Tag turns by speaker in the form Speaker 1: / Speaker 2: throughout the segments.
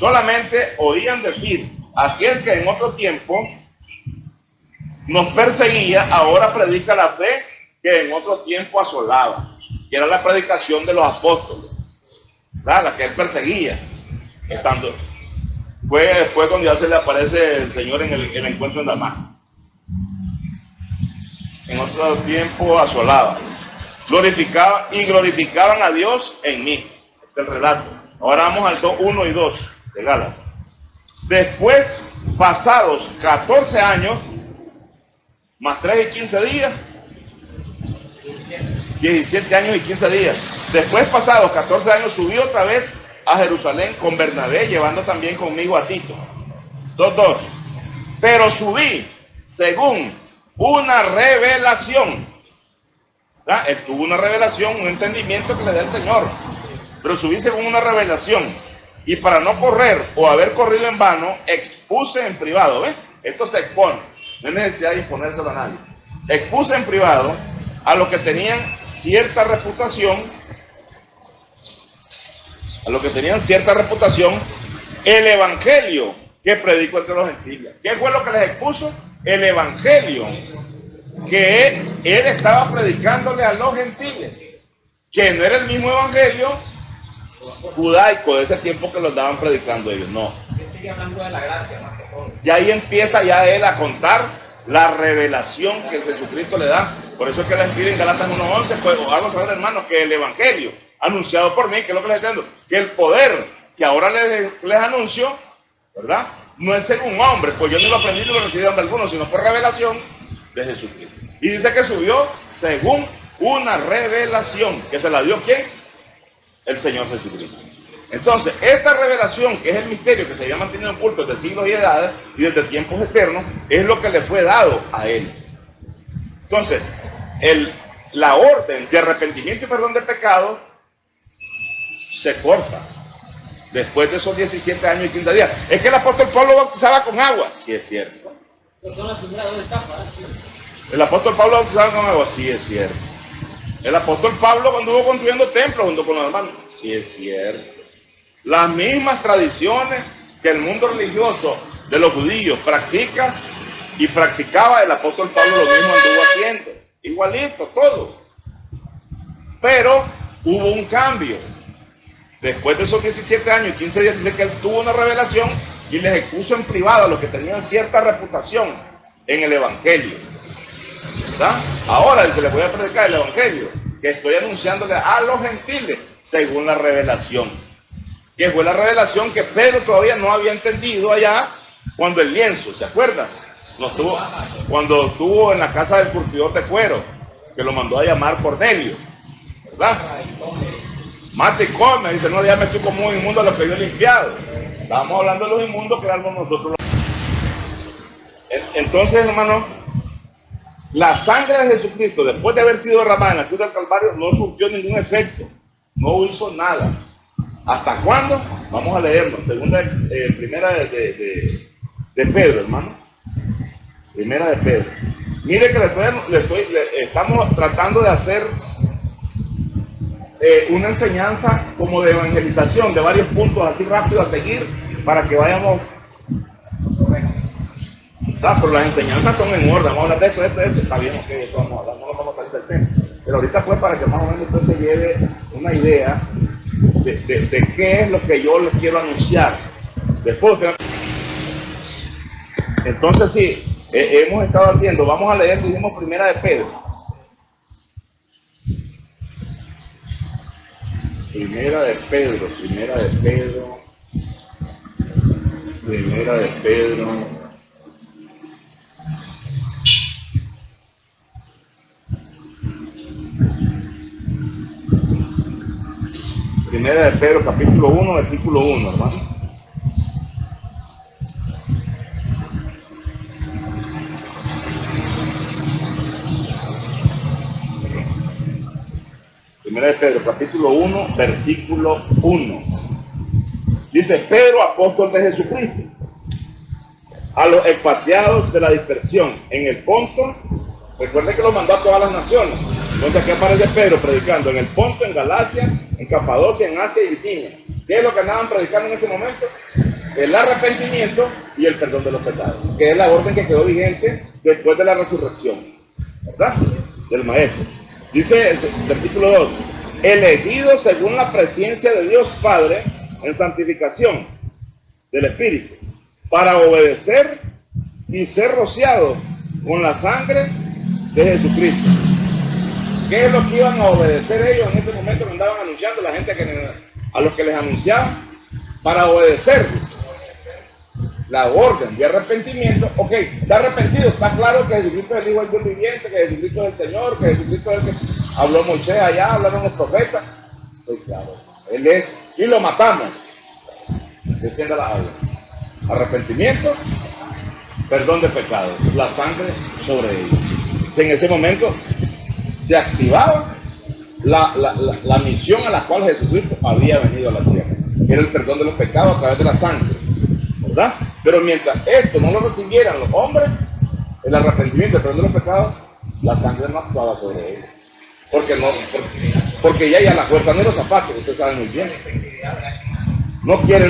Speaker 1: solamente oían decir: aquel que en otro tiempo nos perseguía, ahora predica la fe que en otro tiempo asolaba, que era la predicación de los apóstoles, ¿verdad? La que él perseguía. Fue después cuando ya se le aparece el Señor en el encuentro en Damasco. En otro tiempo asolaba, glorificaban a Dios en mí. Este es el relato. Ahora vamos al 1 y 2 de Gálatas. Después, pasados 14 años, más 3 y 15 días, 17 años y 15 días. Después, pasados 14 años, subí otra vez a Jerusalén con Bernabé, llevando también conmigo a Tito. 2:2. Pero subí según una revelación. ¿Verdad? Él tuvo una revelación, un entendimiento que le da el Señor. Pero subí según una revelación. Y para no correr o haber corrido en vano, expuse en privado. ¿Ves? Esto se expone. No hay necesidad de imponérselo a nadie. Expuse en privado a los que tenían cierta reputación. El evangelio que predico entre los gentiles. ¿Qué fue lo que les expuso? El evangelio que él estaba predicándole a los gentiles, que no era el mismo evangelio judaico de ese tiempo que lo estaban predicando ellos, no.
Speaker 2: Sigue hablando de la gracia más que todo.
Speaker 1: Y ahí empieza ya él a contar la revelación que Jesucristo le da. Por eso es que le escribe en Gálatas 1:11, pues vamos a ver, hermanos, que el evangelio anunciado por mí, que es lo que les entiendo, que el poder que ahora les anuncio, ¿verdad? No es según hombre, pues yo no lo aprendí ni lo recibí de hombre alguno, sino por revelación de Jesucristo. Y dice que subió según una revelación, que se la dio ¿quién? El Señor Jesucristo. Entonces, esta revelación, que es el misterio que se había mantenido oculto desde siglos y edades y desde tiempos eternos, es lo que le fue dado a él. Entonces, la orden de arrepentimiento y perdón de pecados se corta después de esos 17 años y 15 días. Es que el apóstol Pablo bautizaba con agua, sí es cierto.
Speaker 2: Son las primeras 2 etapas. ¿Sí?
Speaker 1: El apóstol Pablo bautizaba con agua, sí es cierto. El apóstol Pablo cuando estuvo construyendo templos junto con los hermanos, sí es cierto. Las mismas tradiciones que el mundo religioso de los judíos practica y practicaba, el apóstol Pablo lo mismo anduvo haciendo, igualito, todo. Pero hubo un cambio. Después de esos 17 años y 15 días, dice que él tuvo una revelación y les expuso en privado a los que tenían cierta reputación en el evangelio. ¿Verdad? Ahora se les voy a predicar el evangelio que estoy anunciándole a los gentiles según la revelación. Que fue la revelación que Pedro todavía no había entendido allá cuando el lienzo, ¿se acuerdan? Cuando estuvo en la casa del curtidor de cuero, que lo mandó a llamar Cornelio, ¿verdad? Mate y come, dice, no, ya me estoy como un inmundo a lo que yo he limpiado. Estábamos hablando de los inmundos que éramos nosotros. Entonces, hermano, la sangre de Jesucristo, después de haber sido derramada en la cruz del Calvario, no surtió ningún efecto, no hizo nada. ¿Hasta cuándo? Vamos a leerlo. Primera de Pedro, hermano. Primera de Pedro. Mire que estamos tratando de hacer una enseñanza como de evangelización, de varios puntos así rápido a seguir para que vayamos. Pero las enseñanzas son en orden. Vamos a hablar de esto. Está bien, ok, eso vamos a hablar, no nos vamos a salir del tema. Pero ahorita pues para que más o menos usted se lleve una idea de qué es lo que yo les quiero anunciar. Después, entonces sí, hemos estado haciendo, vamos a leer, dijimos Primera de Pedro. Primera de Pedro. Primera de Pedro, capítulo 1, versículo 1, hermano. Primera de Pedro, capítulo 1, versículo 1. Dice: Pedro, apóstol de Jesucristo, a los expatriados de la dispersión en el Ponto. Recuerde que lo mandó a todas las naciones. Entonces aquí aparece Pedro predicando en el Ponto, en Galacia, en Capadocia, en Asia y Bitinia. ¿Qué es lo que andaban predicando en ese momento? el arrepentimiento y el perdón de los pecados, que es la orden que quedó vigente después de la resurrección, ¿verdad? Del Maestro. Dice el versículo 2, elegido según la presencia de Dios Padre en santificación del Espíritu, para obedecer y ser rociado con la sangre de Jesucristo. ¿Qué es lo que iban a obedecer ellos en ese momento que andaban anunciando la gente a los que les anunciaban? Para obedecer la orden de arrepentimiento. Ok, está arrepentido, está claro que Jesucristo es el Hijo del Dios viviente, que Jesucristo es el Señor, que Jesucristo es el que habló Moisés allá, hablaron los profetas. Pues claro, Él es, y lo matamos. Descienda la agua. Arrepentimiento, perdón de pecados, la sangre sobre ellos. En ese momento se activaba la misión a la cual Jesucristo había venido a la tierra, que era el perdón de los pecados a través de la sangre, ¿verdad? Pero mientras esto no lo recibieran los hombres, el arrepentimiento, el perdón de los pecados, la sangre no actuaba sobre ellos. Porque ya la fuerza no los zapatos, ustedes saben muy bien. No quiere.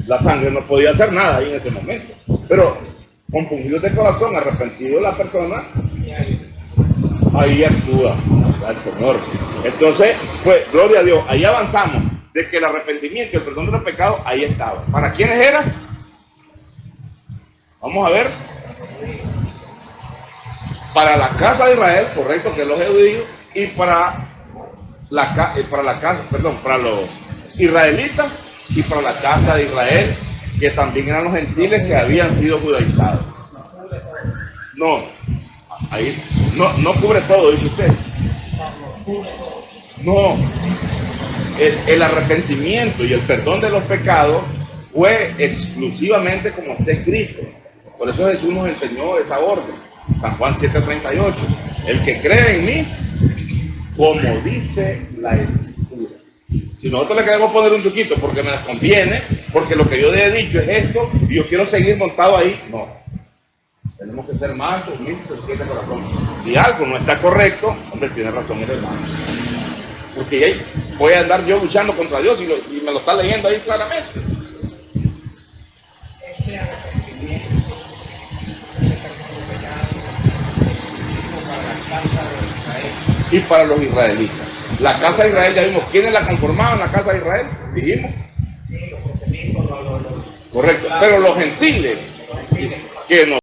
Speaker 1: La sangre no podía hacer nada ahí en ese momento. Pero compungidos de corazón, arrepentido la persona, ahí actúa el Señor. Entonces, pues, gloria a Dios, ahí avanzamos de que el arrepentimiento y el perdón de los pecados ahí estaba. ¿Para quiénes era? Vamos a ver. Para la casa de Israel, correcto, que es los judíos, y para los israelitas y para la casa de Israel, que también eran los gentiles que habían sido judaizados. No, ahí no cubre todo, dice usted. No, el arrepentimiento y el perdón de los pecados fue exclusivamente como está escrito. Por eso Jesús nos enseñó esa orden. San Juan 7:38. El que cree en mí, como dice la Escritura. Si nosotros le queremos poner un truquito porque me conviene, porque lo que yo le he dicho es esto y yo quiero seguir montado ahí, no. Tenemos que ser más humildes de corazón. Si algo no está correcto, hombre, tiene razón el hermano. Porque ahí voy a andar yo luchando contra Dios y me lo está leyendo ahí claramente. Y para los israelitas. La casa de Israel, ya vimos quiénes la conformaban, la casa de Israel, dijimos. Correcto, pero los gentiles, que